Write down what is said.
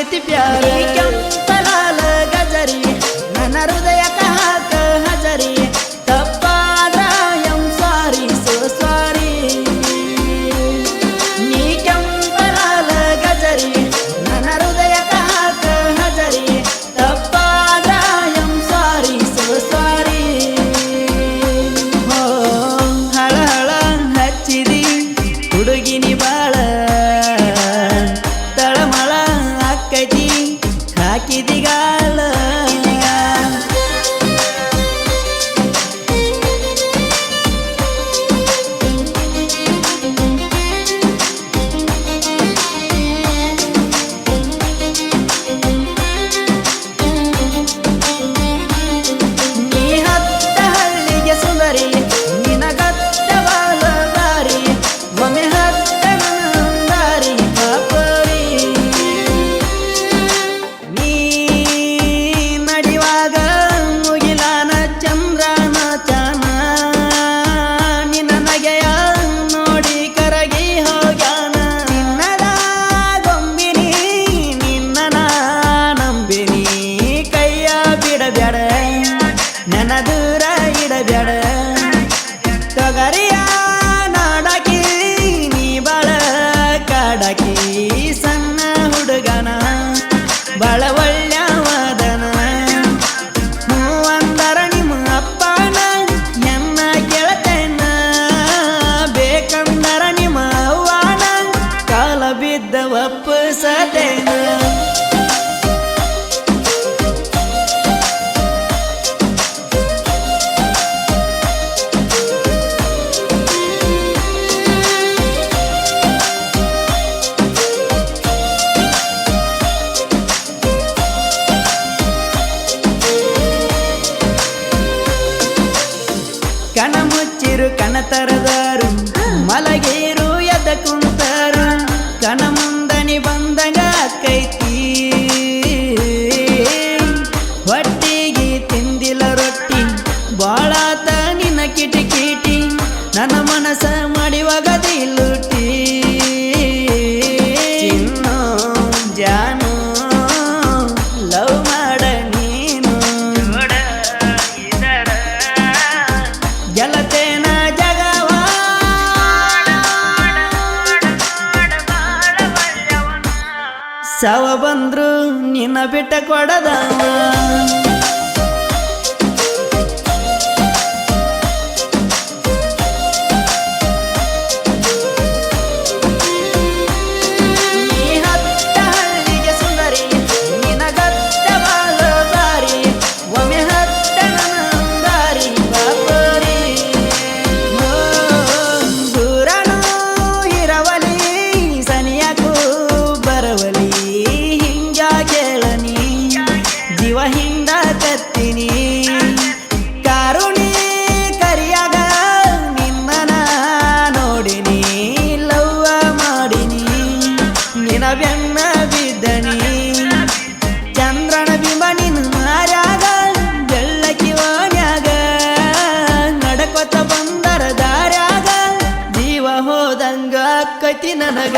ಆಗೈತಿ ಪ್ಯಾರ ಕೆಂಪಲಾಲ ಗಜರಿ ನನ್ನ ಹೃದಯಕ ಹಾಕ ಹಜರಿ ತಪ್ಪಾದ್ರ ಎಂ ಸಾರಿ ಸೋ ಸಾರಿ ನೀ ಕೆಂಪಲಾಲ ಗಜರಿ ನನ್ನ ಹೃದಯಕ ಹಾಕ ಹಜರಿ ತಪ್ಪಾದ್ರ ಎಂ ಸಾರಿ ಸೋ ಸಾರಿ ಹೋ ಹಳ ಹಳ ಹಚ್ಚಿದಿ ಹುಡುಗಿನಿ ಬಾಳ ತಳಮಳ ಆಕೈತಿ ಹಾಕಿದಿಗಾಳ ನೀ ಹತ್ತ ಹಳ್ಳಿಗೆ ಸುಂದರಿ ನಿನಗತ್ತ ಬಾಳ ದಾರಿ ಒಮ್ಮೆ ಹತ್ತ ದಾರಿ ಪಾಪರಿ ನೀ ನಡಿವಾಗ ಮುಗಿಲಾನ ಚಂದ್ರನ ಚಾನ ನಿನ್ನ ನಗೆಯ ನೋಡಿ ಕರಗಿ ಹೋಗ್ಯಾನ ನಿನ್ನದ ಗೊಂಬಿನಿ ನಿನ್ನ ನಂಬಿನಿ ಕೈಯ ಬಿಡಬ್ಯಾಡ ನನ್ನ ದೂರ ಇಡಬ್ಯಾಡ ತೊಗರಿಯ ನಾಡಕಿ ನೀ ಬಾಳ ಕಾಡಕಿ ಸಣ್ಣ ಹುಡುಗನ ಬಾಳ ಒಳ್ಳೆಯವದನ ಹೂವಂದರ ನಿಮ್ಮ ಅಪ್ಪನ ಎನ್ನ ಗೆಳತನ ಬೇಕಂದರ ನಿಮ್ಮ ಅವ್ವನ ಕಾಲ ಬಿದ್ದ ಒಪ್ಪಸತೇನ ಕಣ ಮುಚ್ಚಿರು ಕಣ ತರದಾರು ಮಲಗೇರು ಎದ್ದ ಕುಂತಾರು ಕಣ ಮುಂದನಿ ಬಂದಂಗ ಕೈತಿ ಹೊಟ್ಟಿಗೆ ತಿಂದಿಲ್ಲ ರೊಟ್ಟಿ ಬಾಳಾತ ನಿನ್ನ ಕಿಟಿ ನನ್ನ ಮನಸ ಮಾಡಿವಾಗದಿ ಲುಟಿ ಚಿನ್ನು ಜಾನು ಲವ್ ಮಾಡ ನೀನು ಗೆಳತೇನ ಜಗವ ಸಾವ ಬಂದ್ರು ನಿನ್ನ ಬಿಟ್ಟ ಕೊಡದವ ನೀ ಹತ್ತ ಹಳ್ಳಿಗೆ ಸುಂದರಿ ನಿನಗತ್ತ ಬಾಳ ದಾರಿ ಒಮ್ಮೆ ಹತ್ತ ನನ್ನ ದಾರಿ ಬಾಪರಿ ದೂರನೂ ಇರವಲಿ ಸನಿಯಾಕು ಬರವಲಿ ಹಿಂಗ ಕೇಳನಿ ಜೀವ ಹಿಂದ ಕತ್ತೀನಿ ಕಾರುಣಿ ಕರಿಯಾಗ ನಿನ್ನ ನೋಡಿನಿ ಲವ್ವ ಮಾಡಿನಿ ನಿನ ಬೆನ್ನ ಬಿದ್ದನಿ ಚಂದ್ರನ ಬಿಂಬ ನಿನ್ನ ಮಾರ್ಯಾಗ ಬೆಳ್ಳಕ್ಕಿ ಓಣ್ಯಾಗ ನಡಕೊತ ಬಂದರ ದಾರ್ಯಾಗ ಜೀವ ಹೋದಂಗ ಆಕೈತಿ ನನಗ